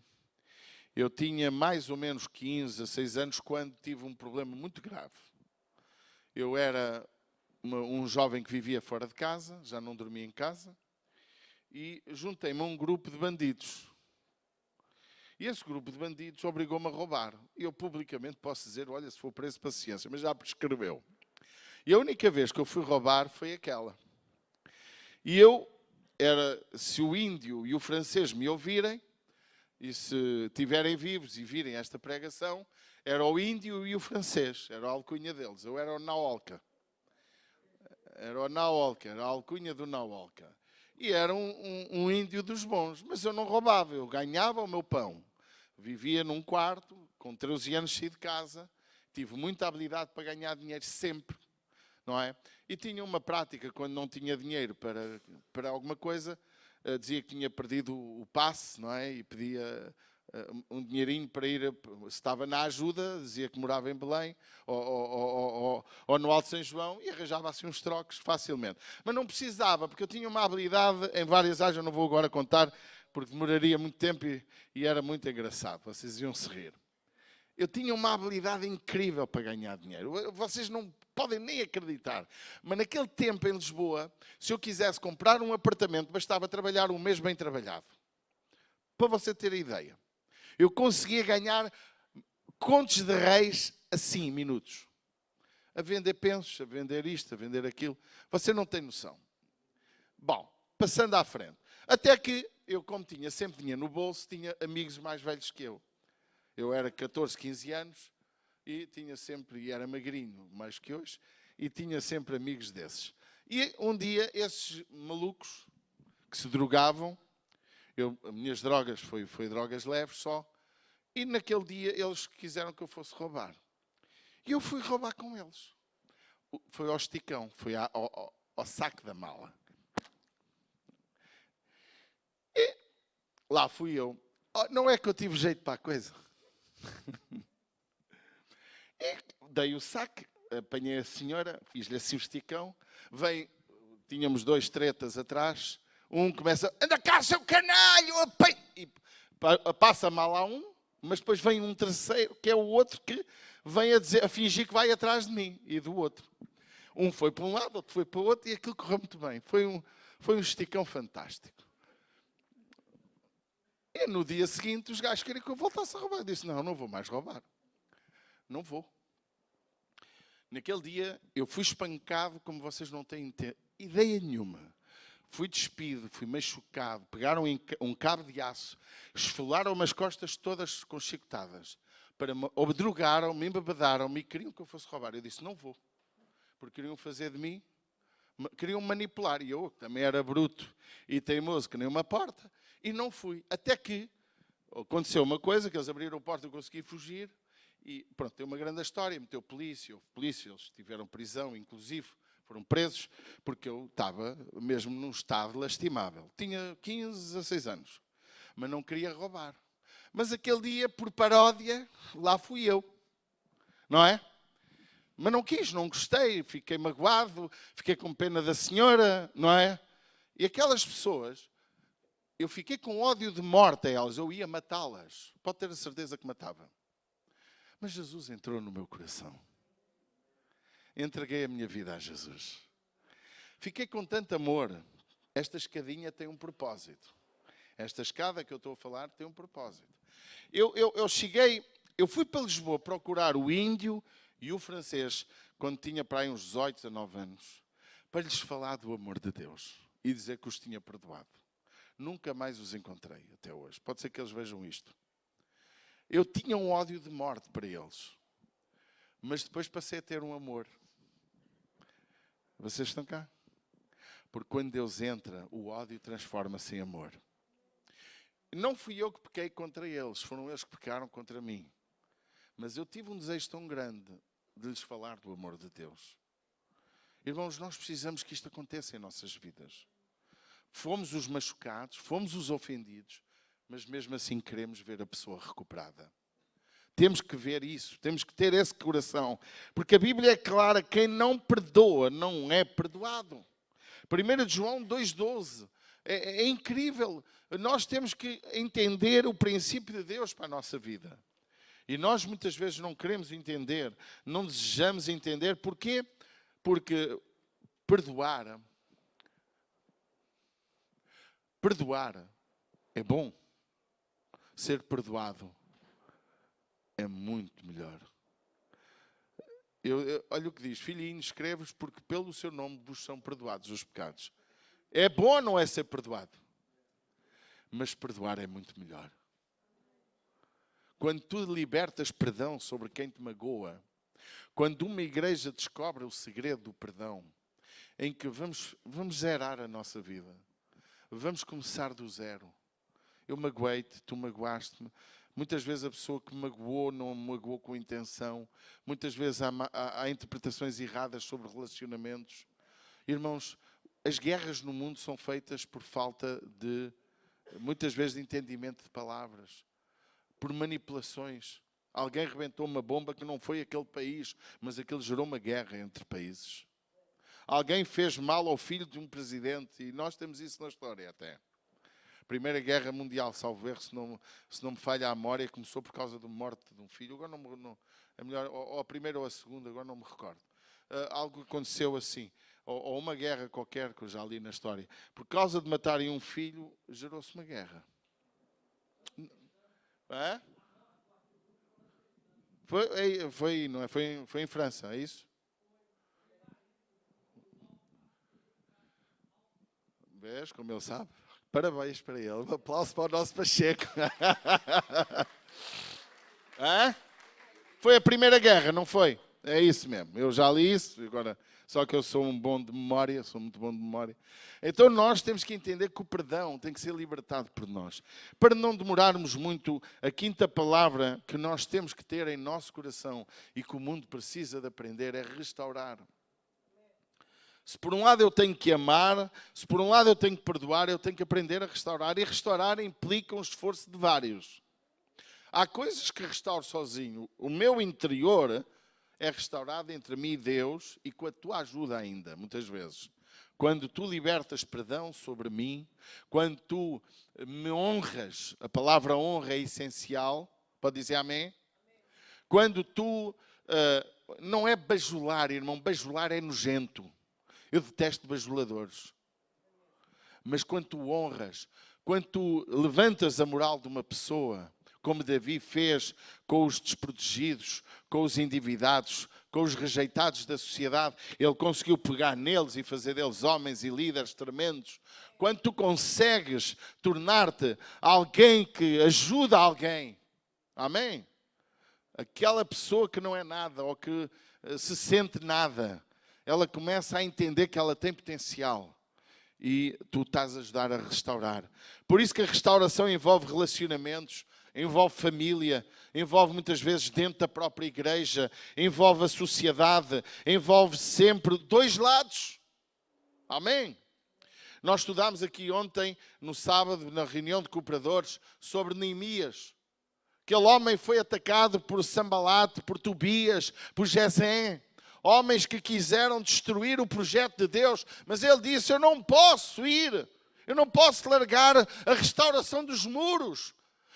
eu tinha mais ou menos 15 a 6 anos quando tive um problema muito grave. Eu era um jovem que vivia fora de casa, já não dormia em casa, e juntei-me a um grupo de bandidos. E esse grupo de bandidos obrigou-me a roubar. E eu publicamente posso dizer, olha, se for preso, paciência, mas já prescreveu. E a única vez que eu fui roubar foi aquela. E se o índio e o francês me ouvirem, e se estiverem vivos e virem esta pregação, era o índio e o francês, era a alcunha deles. Eu era o Naolca. Era o Naolca, era a alcunha do Naolca. E era um índio dos bons, mas eu não roubava, eu ganhava o meu pão. Vivia num quarto, com 13 anos saí de casa, tive muita habilidade para ganhar dinheiro sempre, não é? E tinha uma prática, quando não tinha dinheiro para alguma coisa, dizia que tinha perdido o passe, não é? E pedia um dinheirinho para ir, se estava na ajuda, dizia que morava em Belém, ou no Alto São João, e arranjava assim uns trocos facilmente. Mas não precisava, porque eu tinha uma habilidade em várias áreas, eu não vou agora contar, porque demoraria muito tempo e era muito engraçado, vocês iam se rir. Eu tinha uma habilidade incrível para ganhar dinheiro. Vocês não podem nem acreditar. Mas naquele tempo em Lisboa, se eu quisesse comprar um apartamento, bastava trabalhar um mês bem trabalhado. Para você ter a ideia. Eu conseguia ganhar contos de reis assim, em minutos. A vender pensos, a vender isto, a vender aquilo. Você não tem noção. Bom, passando à frente. Até que eu, como tinha sempre dinheiro no bolso, tinha amigos mais velhos que eu. Eu era 14, 15 anos e tinha sempre, e era magrinho, mais que hoje, e tinha sempre amigos desses. E um dia esses malucos que se drogavam, as minhas drogas foi drogas leves só, e naquele dia eles quiseram que eu fosse roubar. E eu fui roubar com eles. Foi ao esticão, foi ao saco da mala. E lá fui eu. Não é que eu tive jeito para a coisa. E dei o saco, apanhei a senhora, fiz-lhe assim o esticão. Tínhamos 2 tretas atrás. Um começa, anda cá, seu canalho! E passa mal a um, mas depois vem um terceiro, que é o outro, que vem a fingir que vai atrás de mim e do outro. Um foi para um lado, outro foi para o outro, e aquilo correu muito bem. Foi um esticão fantástico. E no dia seguinte, os gajos queriam que eu voltasse a roubar. Eu disse, não vou mais roubar. Não vou. Naquele dia, eu fui espancado como vocês não têm ideia nenhuma. Fui despido, fui machucado, pegaram um cabo de aço, esfolaram-me as costas todas com chicotadas, drogaram-me, embebadaram-me e queriam que eu fosse roubar. Eu disse, não vou, porque queriam fazer de mim, queriam manipular. E eu também era bruto e teimoso, que nem uma porta, e não fui. Até que aconteceu uma coisa, que eles abriram a porta e eu consegui fugir, e pronto, tem uma grande história, meteu polícia, houve polícia, eles tiveram prisão, inclusive, foram presos, porque eu estava mesmo num estado lastimável. Tinha 15 a 6 anos, mas não queria roubar. Mas aquele dia, por paródia, lá fui eu. Não é? Mas não quis, não gostei, fiquei magoado, fiquei com pena da senhora, não é? E aquelas pessoas, eu fiquei com ódio de morte a elas, eu ia matá-las. Pode ter a certeza que matava. Mas Jesus entrou no meu coração. Entreguei a minha vida a Jesus. Fiquei com tanto amor. Esta escadinha tem um propósito. Esta escada que eu estou a falar tem um propósito. Eu fui para Lisboa procurar o índio e o francês quando tinha para aí uns 18, 19 anos, para lhes falar do amor de Deus e dizer que os tinha perdoado. Nunca mais os encontrei até hoje. Pode ser que eles vejam isto. Eu tinha um ódio de morte para eles. Mas depois passei a ter um amor. Vocês estão cá? Porque quando Deus entra, o ódio transforma-se em amor. Não fui eu que pequei contra eles, foram eles que pecaram contra mim. Mas eu tive um desejo tão grande de lhes falar do amor de Deus. Irmãos, nós precisamos que isto aconteça em nossas vidas. Fomos os machucados, fomos os ofendidos, mas mesmo assim queremos ver a pessoa recuperada. Temos que ver isso, temos que ter esse coração. Porque a Bíblia é clara, quem não perdoa não é perdoado. 1 João 2,12. É incrível. Nós temos que entender o princípio de Deus para a nossa vida. E nós muitas vezes não queremos entender, não desejamos entender. Porquê? Porque perdoar é bom. Ser perdoado é muito melhor. Olha o que diz, filhinhos, escrevo-vos porque pelo seu nome vos são perdoados os pecados. É bom ou não é ser perdoado? Mas perdoar é muito melhor. Quando tu libertas perdão sobre quem te magoa, quando uma igreja descobre o segredo do perdão, em que vamos zerar a nossa vida, vamos começar do zero. Eu magoei-te, tu magoaste-me. Muitas vezes a pessoa que me magoou não me magoou com intenção. Muitas vezes há interpretações erradas sobre relacionamentos. Irmãos, as guerras no mundo são feitas por falta de, muitas vezes, de entendimento de palavras. Por manipulações. Alguém rebentou uma bomba que não foi aquele país, mas aquilo gerou uma guerra entre países. Alguém fez mal ao filho de um presidente, e nós temos isso na história até. Primeira Guerra Mundial, salvo erro, se não me falha a memória, começou por causa da morte de um filho. Agora não é melhor, ou a primeira ou a segunda, agora não me recordo. Algo aconteceu assim, ou uma guerra qualquer, que eu já li na história. Por causa de matarem um filho, gerou-se uma guerra. É? Foi em França, é isso? Vês como ele sabe? Parabéns para ele. Um aplauso para o nosso Pacheco. Hã? Foi a Primeira Guerra, não foi? É isso mesmo. Eu já li isso, agora, só que eu sou um bom de memória, sou muito bom de memória. Então nós temos que entender que o perdão tem que ser libertado por nós. Para não demorarmos muito, a quinta palavra que nós temos que ter em nosso coração e que o mundo precisa de aprender é restaurar. Se por um lado eu tenho que amar, se por um lado eu tenho que perdoar, eu tenho que aprender a restaurar. E restaurar implica um esforço de vários. Há coisas que restauro sozinho. O meu interior é restaurado entre mim e Deus e com a tua ajuda ainda, muitas vezes. Quando tu libertas perdão sobre mim, quando tu me honras, a palavra honra é essencial, pode dizer amém? Quando tu, não é bajular, irmão, bajular é nojento. Eu detesto bajuladores. Mas quando tu honras, quando tu levantas a moral de uma pessoa, como Davi fez com os desprotegidos, com os endividados, com os rejeitados da sociedade, ele conseguiu pegar neles e fazer deles homens e líderes tremendos. Quando tu consegues tornar-te alguém que ajuda alguém, amém? Aquela pessoa que não é nada ou que se sente nada, ela começa a entender que ela tem potencial e tu estás a ajudar a restaurar. Por isso que a restauração envolve relacionamentos, envolve família, envolve muitas vezes dentro da própria igreja, envolve a sociedade, envolve sempre dois lados. Amém? Nós estudámos aqui ontem, no sábado, na reunião de cooperadores, sobre Neemias. Aquele homem foi atacado por Sambalate, por Tobias, por Gesem. Homens que quiseram destruir o projeto de Deus, mas ele disse, eu não posso ir, eu não posso largar a restauração dos muros,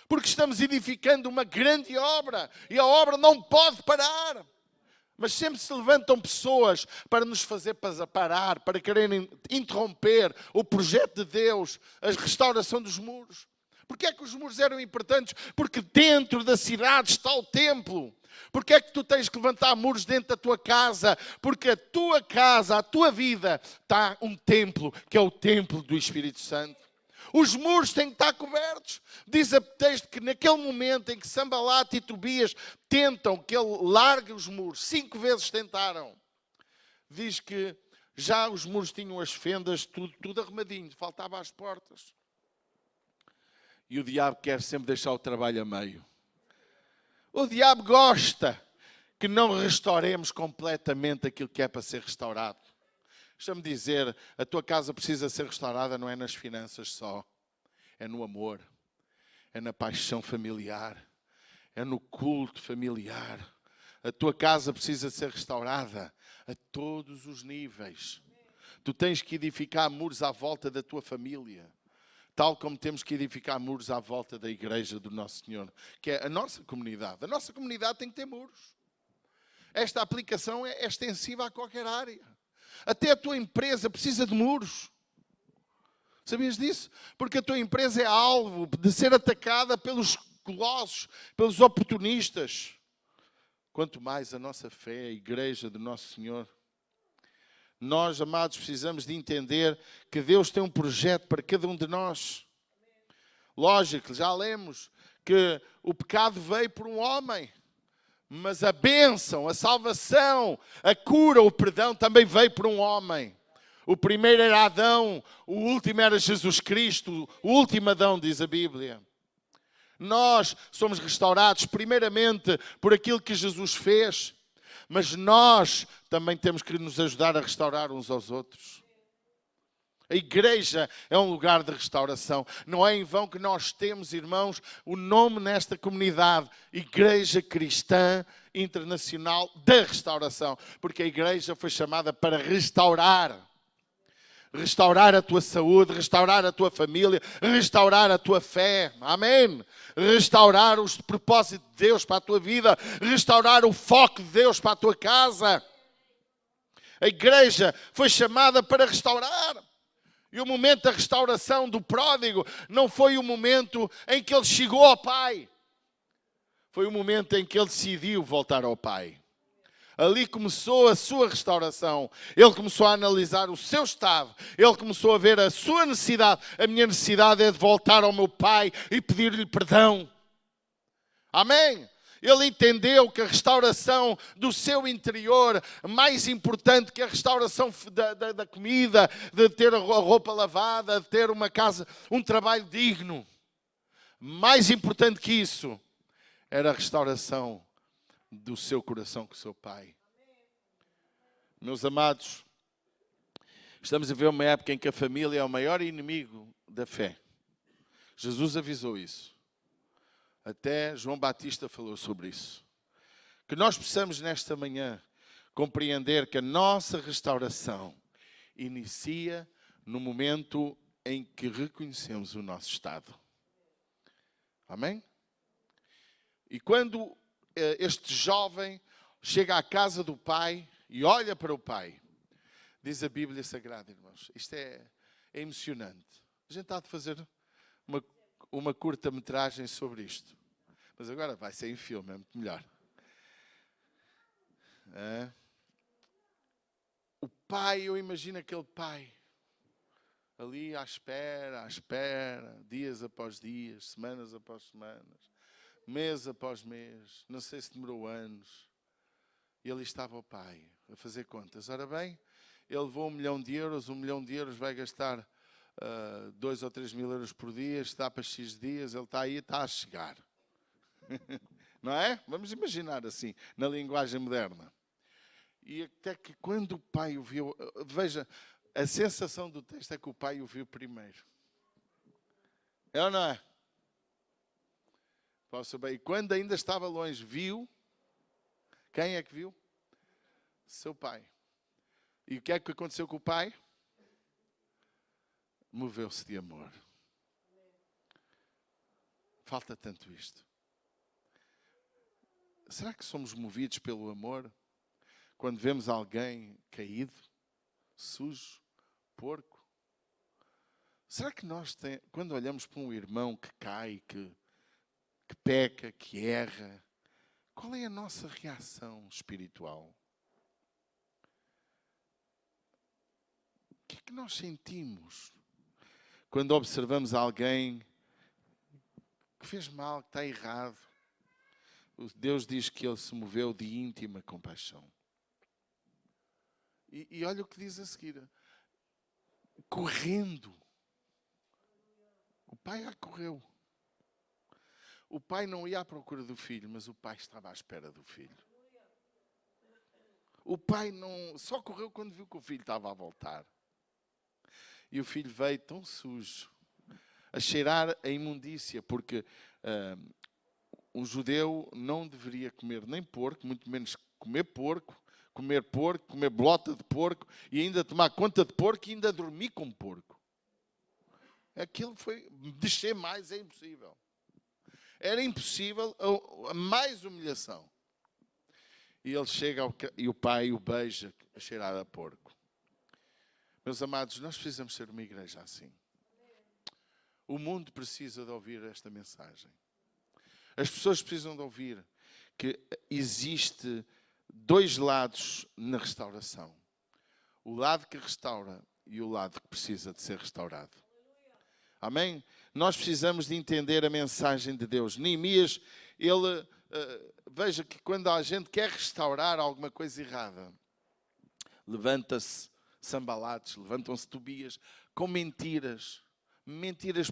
porque estamos edificando uma grande obra e a obra não pode parar. Mas sempre se levantam pessoas para nos fazer parar, para quererem interromper o projeto de Deus, a restauração dos muros. Porquê é que os muros eram importantes? Porque dentro da cidade está o templo. Porquê é que tu tens que levantar muros dentro da tua casa? Porque a tua casa, a tua vida, está um templo, que é o templo do Espírito Santo. Os muros têm que estar cobertos. Diz o texto que naquele momento em que Sambalate e Tobias tentam que ele largue os muros, 5 vezes tentaram. Diz que já os muros tinham as fendas, tudo arrumadinho, faltava as portas. E o diabo quer sempre deixar o trabalho a meio. O diabo gosta que não restauremos completamente aquilo que é para ser restaurado. Deixa-me dizer, a tua casa precisa ser restaurada não é nas finanças só. É no amor, é na paixão familiar, é no culto familiar. A tua casa precisa ser restaurada a todos os níveis. Tu tens que edificar muros à volta da tua família. Tal como temos que edificar muros à volta da igreja do Nosso Senhor, que é a nossa comunidade. A nossa comunidade tem que ter muros. Esta aplicação é extensiva a qualquer área. Até a tua empresa precisa de muros. Sabias disso? Porque a tua empresa é alvo de ser atacada pelos colossos, pelos oportunistas. Quanto mais a nossa fé, a igreja do Nosso Senhor. Nós, amados, precisamos de entender que Deus tem um projeto para cada um de nós. Lógico, já lemos que o pecado veio por um homem, mas a bênção, a salvação, a cura, o perdão também veio por um homem. O primeiro era Adão, o último era Jesus Cristo, o último Adão, diz a Bíblia. Nós somos restaurados primeiramente por aquilo que Jesus fez, mas nós também temos que nos ajudar a restaurar uns aos outros. A igreja é um lugar de restauração. Não é em vão que nós temos, irmãos, o nome nesta comunidade, Igreja Cristã Internacional da Restauração. Porque a igreja foi chamada para restaurar. Restaurar a tua saúde, restaurar a tua família, restaurar a tua fé. Amém? Restaurar os propósitos de Deus para a tua vida, restaurar o foco de Deus para a tua casa. A igreja foi chamada para restaurar. E o momento da restauração do pródigo não foi o momento em que ele chegou ao Pai. Foi o momento em que ele decidiu voltar ao Pai. Ali começou a sua restauração. Ele começou a analisar o seu estado. Ele começou a ver a sua necessidade. A minha necessidade é de voltar ao meu Pai e pedir-lhe perdão. Amém? Ele entendeu que a restauração do seu interior, mais importante que a restauração da comida, de ter a roupa lavada, de ter uma casa, um trabalho digno, mais importante que isso, era a restauração do seu coração com o seu pai. Meus amados, estamos a ver uma época em que a família é o maior inimigo da fé. Jesus avisou isso. Até João Batista falou sobre isso. Que nós possamos nesta manhã compreender que a nossa restauração inicia no momento em que reconhecemos o nosso estado. Amém? E quando este jovem chega à casa do pai e olha para o pai, diz a Bíblia Sagrada, irmãos, isto é emocionante. A gente há de fazer uma curta-metragem sobre isto. Mas agora vai ser em filme, é muito melhor. O pai, eu imagino aquele pai, ali à espera, dias após dias, semanas após semanas, mês após mês, não sei se demorou anos. E ali estava o pai, a fazer contas. Ora bem, ele levou 1 milhão de euros, 1 milhão de euros vai gastar 2 ou 3 mil euros por dia, está para X dias, ele está aí, está a chegar. Não é? Vamos imaginar assim, na linguagem moderna. E até que quando o pai o viu, veja, a sensação do texto é que o pai o viu primeiro. É ou não é? Posso bem. E quando ainda estava longe, viu. Quem é que viu? Seu pai. E o que é que aconteceu com o pai? Moveu-se de amor. Falta tanto isto. Será que somos movidos pelo amor quando vemos alguém caído, sujo, porco? Será que nós, quando olhamos para um irmão que cai, que peca, que erra, qual é a nossa reação espiritual? O que é que nós sentimos quando observamos alguém que fez mal, que está errado? Deus diz que ele se moveu de íntima compaixão. E olha o que diz a seguir. Correndo. O pai correu. O pai não ia à procura do filho, mas o pai estava à espera do filho. O pai não só correu quando viu que o filho estava a voltar. E o filho veio tão sujo, a cheirar a imundícia, porque um judeu não deveria comer nem porco, muito menos comer bolota de porco e ainda tomar conta de porco e ainda dormir com porco. Aquilo foi descer mais, é impossível. Era impossível, a mais humilhação. E ele chega e o pai o beija a cheirar a porco. Meus amados, nós precisamos ser uma igreja assim. O mundo precisa de ouvir esta mensagem. As pessoas precisam de ouvir que existe 2 lados na restauração. O lado que restaura e o lado que precisa de ser restaurado. Amém? Nós precisamos de entender a mensagem de Deus. Neemias, ele, veja que quando a gente quer restaurar alguma coisa errada, levanta-se Sanbalates, levantam-se Tobias com mentiras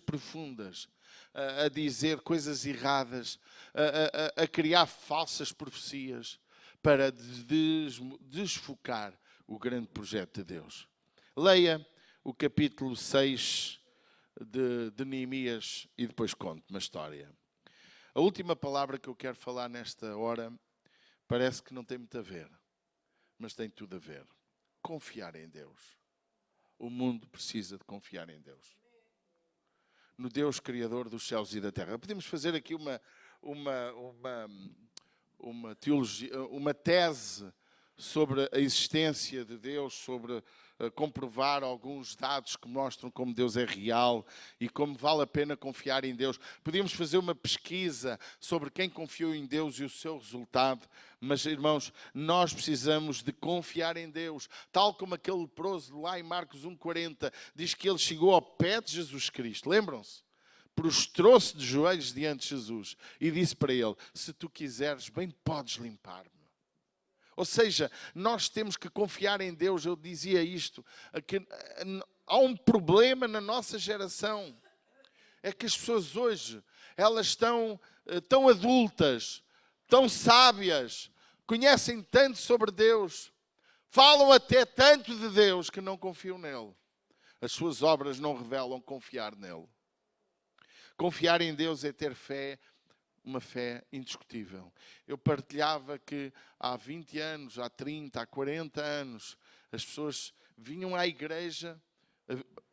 profundas, a dizer coisas erradas, a criar falsas profecias para desfocar o grande projeto de Deus. Leia o capítulo 6 de Neemias e depois conte uma história. A última palavra que eu quero falar nesta hora parece que não tem muito a ver, mas tem tudo a ver. Confiar em Deus. O mundo precisa de confiar em Deus. No Deus Criador dos céus e da terra. Podemos fazer aqui uma teologia, uma tese sobre a existência de Deus, sobre comprovar alguns dados que mostram como Deus é real e como vale a pena confiar em Deus. Podíamos fazer uma pesquisa sobre quem confiou em Deus e o seu resultado, mas, irmãos, nós precisamos de confiar em Deus, tal como aquele leproso lá em Marcos 1,40 diz que ele chegou ao pé de Jesus Cristo. Lembram-se? prostrou-se de joelhos diante de Jesus e disse para ele: se tu quiseres, bem podes limpar-me. Ou seja, nós temos que confiar em Deus. Eu dizia isto, que há um problema na nossa geração. É que as pessoas hoje, elas estão tão adultas, tão sábias, conhecem tanto sobre Deus, falam até tanto de Deus que não confiam nele. As suas obras não revelam confiar nele. Confiar em Deus é ter fé, uma fé indiscutível. Eu partilhava que há 20 anos, há 30, há 40 anos, as pessoas vinham à igreja,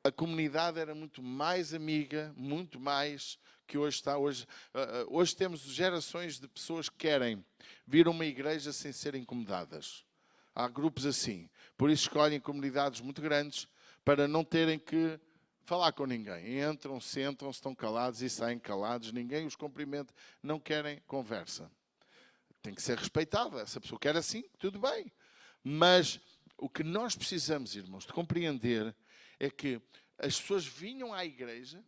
a comunidade era muito mais amiga, muito mais que hoje está. Hoje temos gerações de pessoas que querem vir a uma igreja sem serem incomodadas. Há grupos assim. Por isso escolhem comunidades muito grandes para não terem que falar com ninguém. Entram, sentam-se, estão calados e saem calados. Ninguém os cumprimenta. Não querem conversa. Tem que ser respeitada. Essa pessoa quer assim, tudo bem. Mas o que nós precisamos, irmãos, de compreender é que as pessoas vinham à igreja,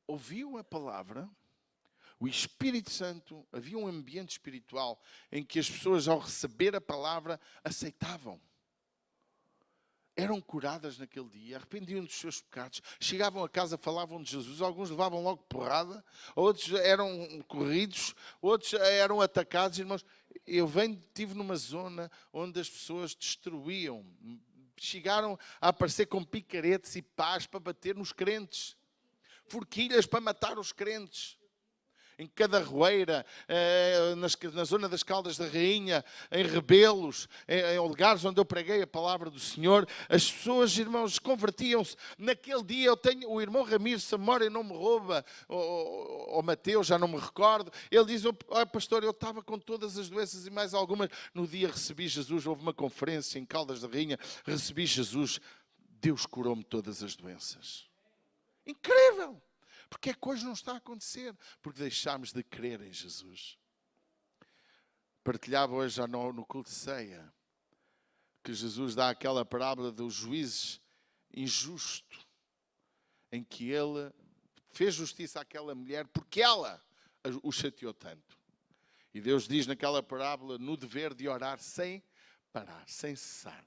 ouviam a palavra, o Espírito Santo, havia um ambiente espiritual em que as pessoas, ao receber a palavra, aceitavam. Eram curadas naquele dia, arrependiam dos seus pecados, chegavam a casa, falavam de Jesus, alguns levavam logo porrada, outros eram corridos, outros eram atacados. Irmãos, eu estive numa zona onde as pessoas destruíam, chegaram a aparecer com picaretes e pás para bater nos crentes, forquilhas para matar os crentes. Em cada roeira, na zona das Caldas da Rainha, em Rebelos, em lugares onde eu preguei a palavra do Senhor, as pessoas, irmãos, convertiam-se. Naquele dia eu tenho o irmão Ramiro, se a memória não me rouba, ou Mateus, já não me recordo, ele diz: pastor, eu estava com todas as doenças e mais algumas. No dia recebi Jesus, houve uma conferência em Caldas da Rainha, recebi Jesus, Deus curou-me todas as doenças. Incrível! Porque é que hoje não está a acontecer? Porque deixámos de crer em Jesus. Partilhava hoje já no culto de ceia que Jesus dá aquela parábola dos juízes injusto, em que ele fez justiça àquela mulher porque ela o chateou tanto. E Deus diz naquela parábola no dever de orar sem parar, sem cessar.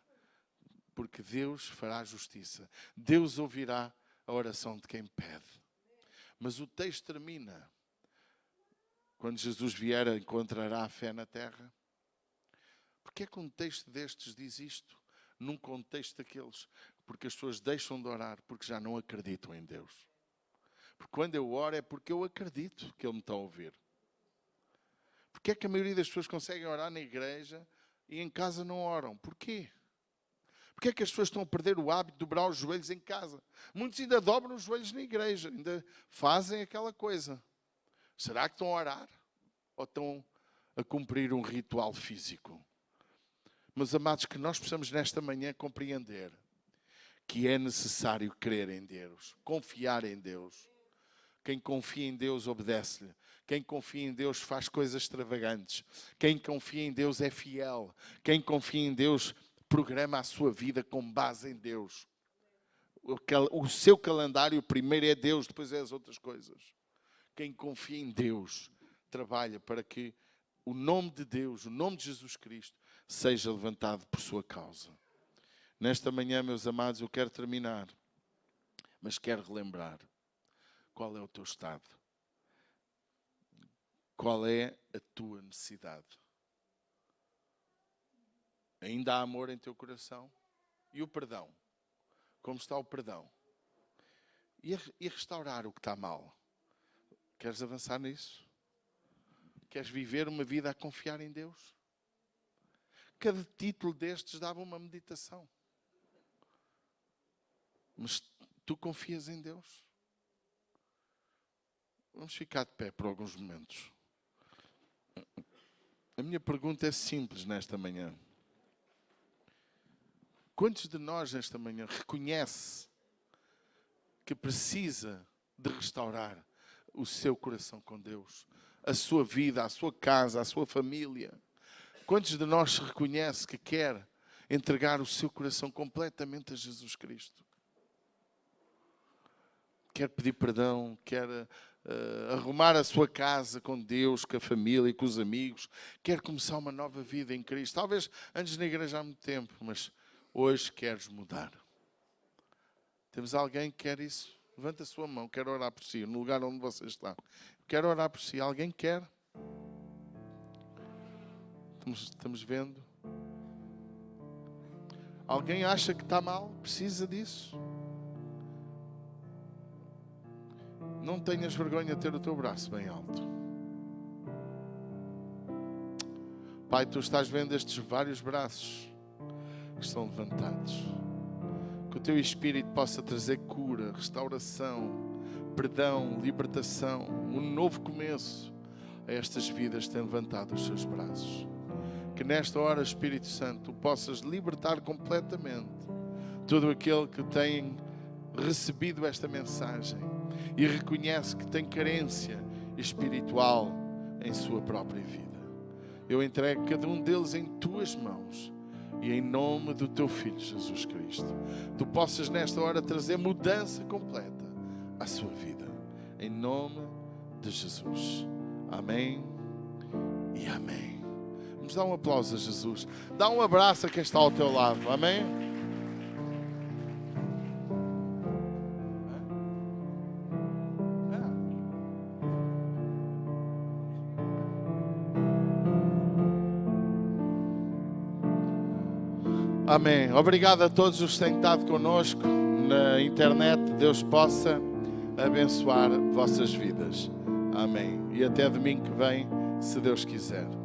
Porque Deus fará justiça. Deus ouvirá a oração de quem pede. Mas o texto termina. Quando Jesus vier, encontrará a fé na terra. Porquê é que um texto destes diz isto? Num contexto daqueles. Porque as pessoas deixam de orar porque já não acreditam em Deus. Porque quando eu oro é porque eu acredito que Ele me está a ouvir. Porquê é que a maioria das pessoas conseguem orar na igreja e em casa não oram? Porquê? Porquê é que as pessoas estão a perder o hábito de dobrar os joelhos em casa? Muitos ainda dobram os joelhos na igreja, ainda fazem aquela coisa. Será que estão a orar? Ou estão a cumprir um ritual físico? Meus amados, que nós possamos nesta manhã compreender que é necessário crer em Deus, confiar em Deus. Quem confia em Deus obedece-lhe. Quem confia em Deus faz coisas extravagantes. Quem confia em Deus é fiel. Quem confia em Deus programa a sua vida com base em Deus. O seu calendário primeiro é Deus, depois é as outras coisas. Quem confia em Deus trabalha para que o nome de Deus, o nome de Jesus Cristo, seja levantado por sua causa. Nesta manhã, meus amados, eu quero terminar, mas quero relembrar qual é o teu estado. Qual é a tua necessidade? Ainda há amor em teu coração? E o perdão? Como está o perdão? E restaurar o que está mal? Queres avançar nisso? Queres viver uma vida a confiar em Deus? Cada título destes dava uma meditação. Mas tu confias em Deus? Vamos ficar de pé por alguns momentos. A minha pergunta é simples nesta manhã. Quantos de nós nesta manhã reconhece que precisa de restaurar o seu coração com Deus, a sua vida, a sua casa, a sua família? Quantos de nós se reconhece que quer entregar o seu coração completamente a Jesus Cristo? quer pedir perdão, quer arrumar a sua casa com Deus, com a família, com os amigos, quer começar uma nova vida em Cristo. Talvez antes na igreja há muito tempo, mas hoje queres mudar. Temos alguém que quer isso? Levanta a sua mão, quero orar por si, no lugar onde você está. Quero orar por si. Alguém quer? Estamos vendo? Alguém acha que está mal? Precisa disso? Não tenhas vergonha de ter o teu braço bem alto. Pai, tu estás vendo estes vários braços que estão levantados. Que o teu Espírito possa trazer cura, restauração, perdão, libertação, um novo começo a estas vidas que têm levantado os seus braços. Que nesta hora, Espírito Santo, tu possas libertar completamente todo aquele que tem recebido esta mensagem e reconhece que tem carência espiritual em sua própria vida. Eu entrego cada um deles em tuas mãos e em nome do teu Filho Jesus Cristo, tu possas nesta hora trazer mudança completa à sua vida. Em nome de Jesus. Amém e amém. Vamos dar um aplauso a Jesus. Dá um abraço a quem está ao teu lado. Amém? Amém. Obrigado a todos os que têm estado connosco na internet. Deus possa abençoar vossas vidas. Amém. E até domingo que vem, se Deus quiser.